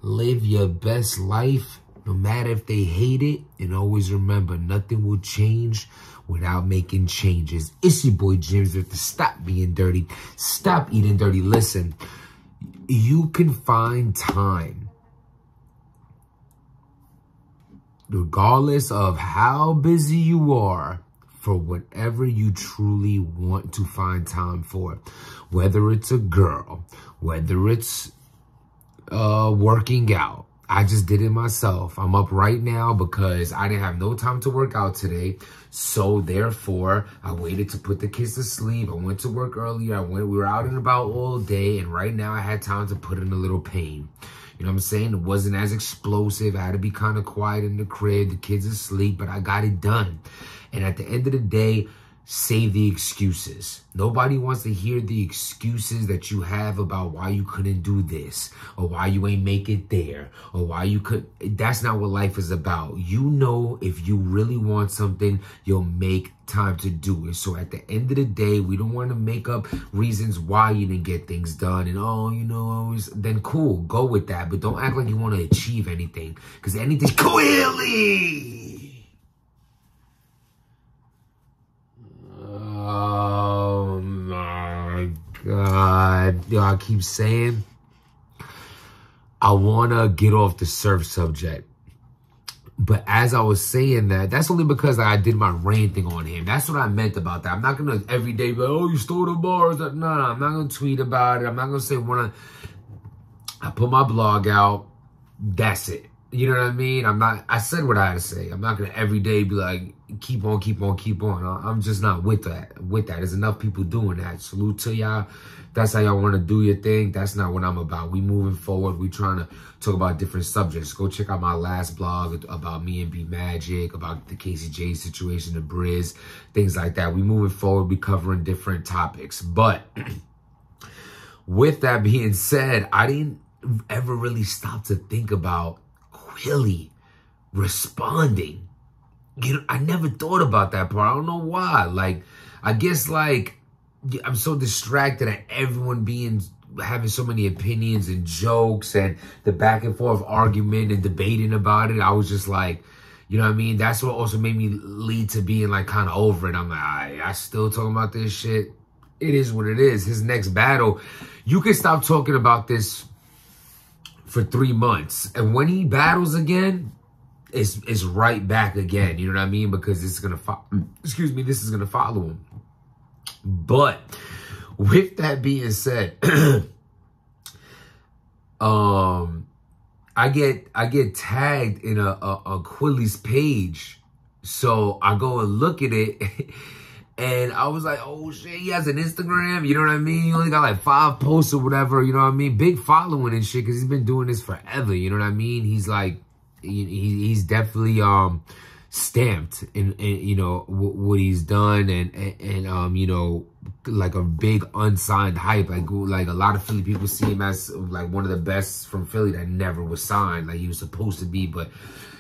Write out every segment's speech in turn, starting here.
Live your best life, no matter if they hate it. And always remember, nothing will change without making changes. It's your boy James with the Stop Being Dirty, Stop Eating Dirty. Listen, you can find time, regardless of how busy you are, for whatever you truly want to find time for. Whether it's a girl, whether it's working out. I just did it myself. I'm up right now because I didn't have no time to work out today. So therefore, I waited to put the kids to sleep. I went to work earlier. We were out and about all day. And right now I had time to put in a little pain. You know what I'm saying? It wasn't as explosive. I had to be kind of quiet in the crib. The kids are asleep, but I got it done. And at the end of the day, save the excuses. Nobody wants to hear the excuses that you have about why you couldn't do this, or why you ain't make it there, or why you could. That's not what life is about. You know, if you really want something, you'll make time to do it. So at the end of the day, we don't want to make up reasons why you didn't get things done. And, oh, you know, then cool, go with that. But don't act like you want to achieve anything, because anything's Quilly. Oh my God. Yo, I keep saying I want to get off the surf subject. But as I was saying that, that's only because I did my ranting on him. That's what I meant about that. I'm not going to every day be like, oh, you stole the bars. No, I'm not going to tweet about it. I'm not going to say I put my blog out. That's it. You know what I mean? I said what I had to say. I'm not going to every day be like, keep on, keep on, keep on. I'm just not with that. There's enough people doing that. Salute to y'all. That's how y'all want to do your thing. That's not what I'm about. We moving forward. We trying to talk about different subjects. Go check out my last blog about me and B Magic, about the Casey J situation, the Briz, things like that. We moving forward. We covering different topics. But with that being said, I didn't ever really stop to think about Quilly responding. You know, I never thought about that part. I don't know why. Like, I guess, like, I'm so distracted at everyone having so many opinions and jokes and the back and forth argument and debating about it. I was just like, you know what I mean? That's what also made me lead to being like kind of over it. I'm like, I still talking about this shit. It is what it is. His next battle, you can stop talking about this for 3 months. And when he battles again, it's right back again. You know what I mean? Because it's going to, this is going to follow him. But with that being said, I get tagged in a Quilly's page. So I go and look at it and I was like, oh shit, he has an Instagram. You know what I mean? He only got like 5 posts or whatever. You know what I mean? Big following and shit, because he's been doing this forever. You know what I mean? He's like, he's definitely stamped in you know what he's done, and you know, like a big unsigned hype. Like a lot of Philly people see him as like one of the best from Philly that never was signed, like he was supposed to be. But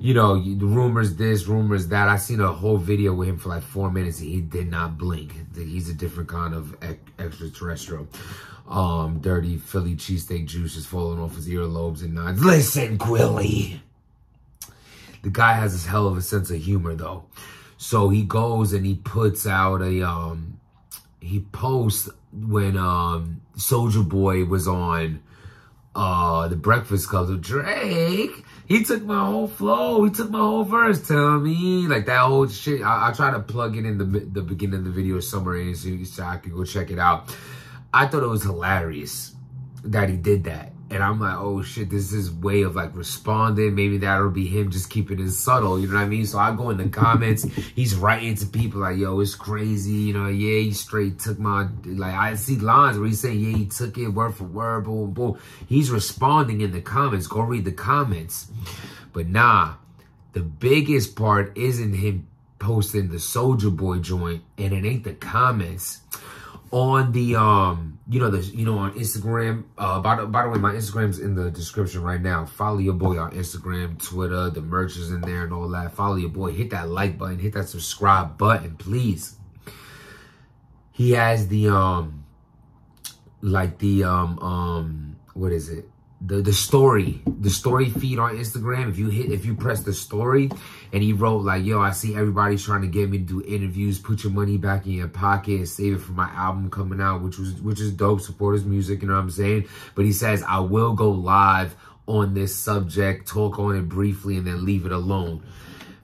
you know, the rumors this, rumors that. I seen a whole video with him for like 4 minutes and he did not blink. He's a different kind of extraterrestrial. Dirty Philly cheesesteak juice is falling off his earlobes and nods. Listen, Quilly. The guy has this hell of a sense of humor, though. So he goes and he puts out a, he posts when Soulja Boy was on the Breakfast Club with Drake. He took my whole flow. He took my whole verse, tell me. Like that whole shit. I try to plug it in the beginning of the video somewhere so I can go check it out. I thought it was hilarious that he did that. And I'm like, oh shit, this is his way of like responding. Maybe that'll be him just keeping it subtle, you know what I mean? So I go in the comments, he's writing to people like, yo, it's crazy, you know, yeah, he straight took my, like, I see lines where he's saying, yeah, he took it word for word, boom, boom. He's responding in the comments. Go read the comments. But nah, the biggest part isn't him posting the Soulja Boy joint, and it ain't the comments. On the, on Instagram, by the way, my Instagram's in the description right now. Follow your boy on Instagram, Twitter, the merch is in there and all that. Follow your boy, hit that like button, hit that subscribe button, please. He has the, what is it? the story feed on Instagram. If you press the story, and he wrote like, yo, I see everybody's trying to get me to do interviews. Put your money back in your pocket and save it for my album coming out, which is dope. Support his music, you know what I'm saying? But he says, I will go live on this subject, talk on it briefly, and then leave it alone.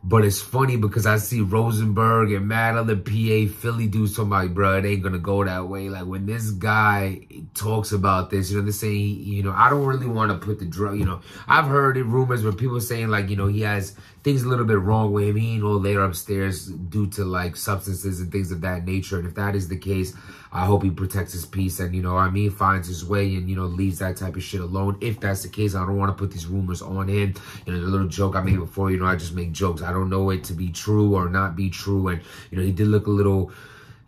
But it's funny because I see Rosenberg and mad other PA Philly dudes talking about, bro, it ain't gonna go that way. Like, when this guy talks about this, you know, they're saying, you know, I don't really want to put the drug, you know, I've heard it rumors where people saying, like, you know, he has things a little bit wrong with him. He ain't all there upstairs due to, like, substances and things of that nature. And if that is the case, I hope he protects his peace and, you know what I mean, finds his way and, you know, leaves that type of shit alone. If that's the case, I don't want to put these rumors on him. You know, the little joke I made before, you know, I just make jokes. I don't know it to be true or not be true. And, you know, he did look a little,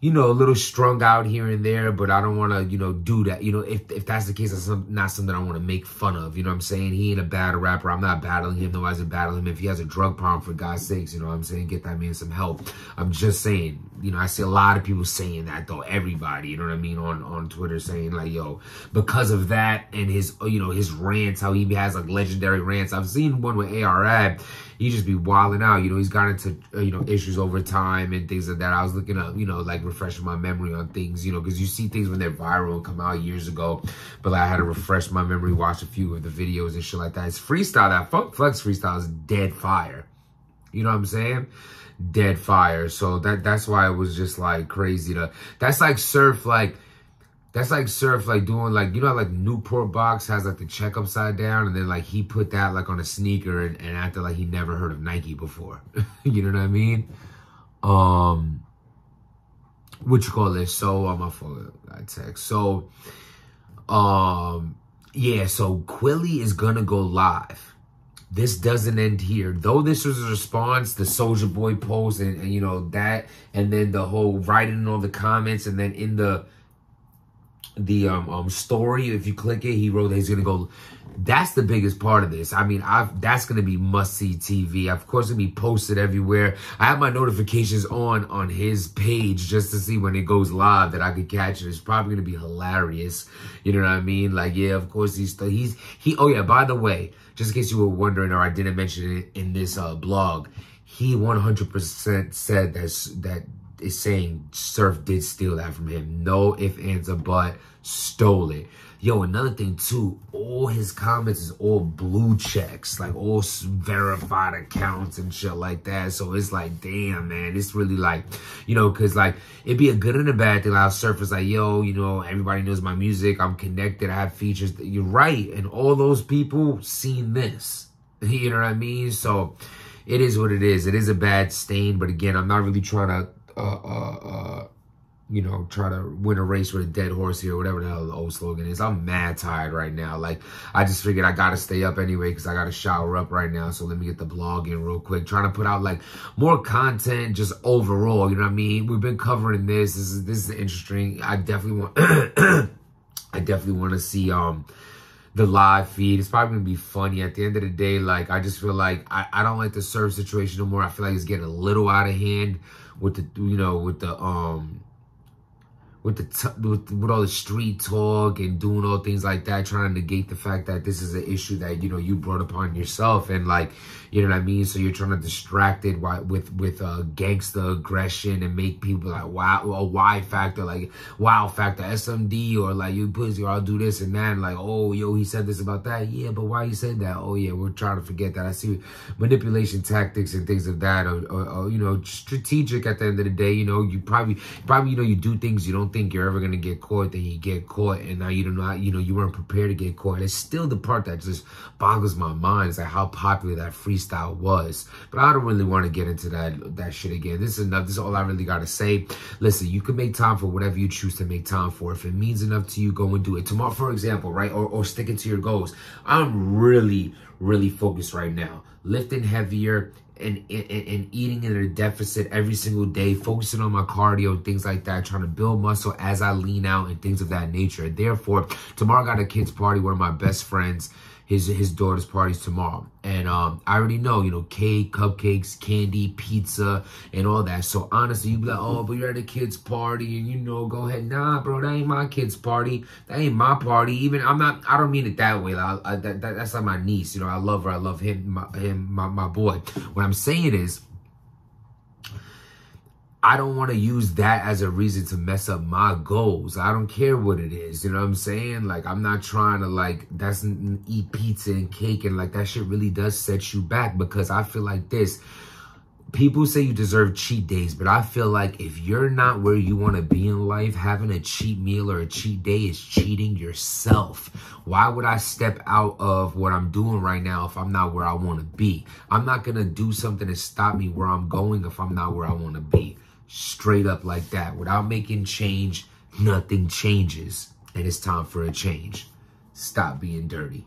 you know, a little strung out here and there, but I don't want to, you know, do that. You know, if that's the case, that's not something I want to make fun of. You know what I'm saying? He ain't a bad rapper. I'm not battling him. No, I wasn't battling him. If he has a drug problem, for God's sakes, you know what I'm saying? Get that man some help. I'm just saying, you know, I see a lot of people saying that, though. Everybody, you know what I mean, on Twitter saying, like, yo, because of that and his, you know, his rants, how he has, like, legendary rants. I've seen one with A.R.A.B. He just be wilding out. You know, he's got into, you know, issues over time and things like that. I was looking up, you know, like, refreshing my memory on things, you know, because you see things when they're viral and come out years ago. But, like, I had to refresh my memory, watch a few of the videos and shit like that. His freestyle, that Funk Flex freestyle is dead fire. You know what I'm saying? Dead fire. So that's why it was just, like, crazy to... That's like Surf, like... That's like Surf, like, doing, like, you know, like, Newport Box has, like, the check upside down, and then, like, he put that, like, on a sneaker and acted like he never heard of Nike before. You know what I mean? What you call this? So, my phone, I text. So, yeah, so Quilly is gonna go live. This doesn't end here. Though this was a response, the Soulja Boy post and, you know, that, and then the whole writing in all the comments, and then in the story, if you click it, he wrote that he's gonna go. That's the biggest part of this. I mean, that's gonna be must-see TV. Of course, it'll be posted everywhere. I have my notifications on his page just to see when it goes live that I could catch it. It's probably gonna be hilarious. You know what I mean? Like, yeah, of course he. Oh yeah, by the way, just in case you were wondering or I didn't mention it in this blog, he 100% said that is saying Surf did steal that from him. No ifs, ands, or but, stole it. Yo, another thing too, all his comments is all blue checks, like all verified accounts and shit like that. So it's like, damn, man, it's really like, you know, because like, it'd be a good and a bad thing. Like, Surf is like, yo, you know, everybody knows my music. I'm connected. I have features. You're right. And all those people seen this. You know what I mean? So it is what it is. It is a bad stain. But again, I'm not really trying to, you know, try to win a race with a dead horse here, whatever the hell the old slogan is. I'm mad tired right now. Like, I just figured I gotta stay up anyway because I gotta shower up right now. So let me get the blog in real quick. Trying to put out, like, more content just overall, you know what I mean? We've been covering this. This is interesting. I definitely want I definitely want to see the live feed. It's probably gonna be funny. At the end of the day, like, I just feel like I don't like the Surf situation no more. I feel like it's getting a little out of hand with the, you know, with all the street talk and doing all things like that, trying to negate the fact that this is an issue that, you know, you brought upon yourself, and, like, you know what I mean? So you're trying to distract it with gangster aggression and make people like, wow, a Y factor, like wow factor, SMD, or like, you pussy, or I'll do this and that, and like, oh, yo, he said this about that. Yeah, but why you said that? Oh yeah, we're trying to forget that. I see manipulation tactics and things of that, or you know, strategic at the end of the day. You know, you probably, you know, you do things you don't think you're ever gonna get caught, then you get caught, and now you don't know, you know, you weren't prepared to get caught. And it's still the part that just boggles my mind, is like how popular that freestyle was. But I don't really want to get into that shit again. This is enough. This is all I really gotta say. Listen, you can make time for whatever you choose to make time for. If it means enough to you, go and do it. Tomorrow, for example, right, or sticking to your goals. I'm really focused right now, lifting heavier and eating in a deficit every single day, focusing on my cardio, things like that, trying to build muscle as I lean out and things of that nature. Therefore, tomorrow I got a kid's party, one of my best friends. his daughter's party's tomorrow. And I already know, you know, cake, cupcakes, candy, pizza, and all that. So honestly, you be like, oh, but you're at a kid's party and, you know, go ahead. Nah, bro, that ain't my kid's party. That ain't my party. Even I don't mean it that way. Like, that's like my niece. You know, I love her. I love him, my boy. What I'm saying is, I don't want to use that as a reason to mess up my goals. I don't care what it is. You know what I'm saying? Like, I'm not trying to, like, eat pizza and cake. And, like, that shit really does set you back. Because I feel like this. People say you deserve cheat days. But I feel like if you're not where you want to be in life, having a cheat meal or a cheat day is cheating yourself. Why would I step out of what I'm doing right now if I'm not where I want to be? I'm not going to do something to stop me where I'm going if I'm not where I want to be. Straight up like that. Without making change, nothing changes. And it's time for a change. Stop being dirty.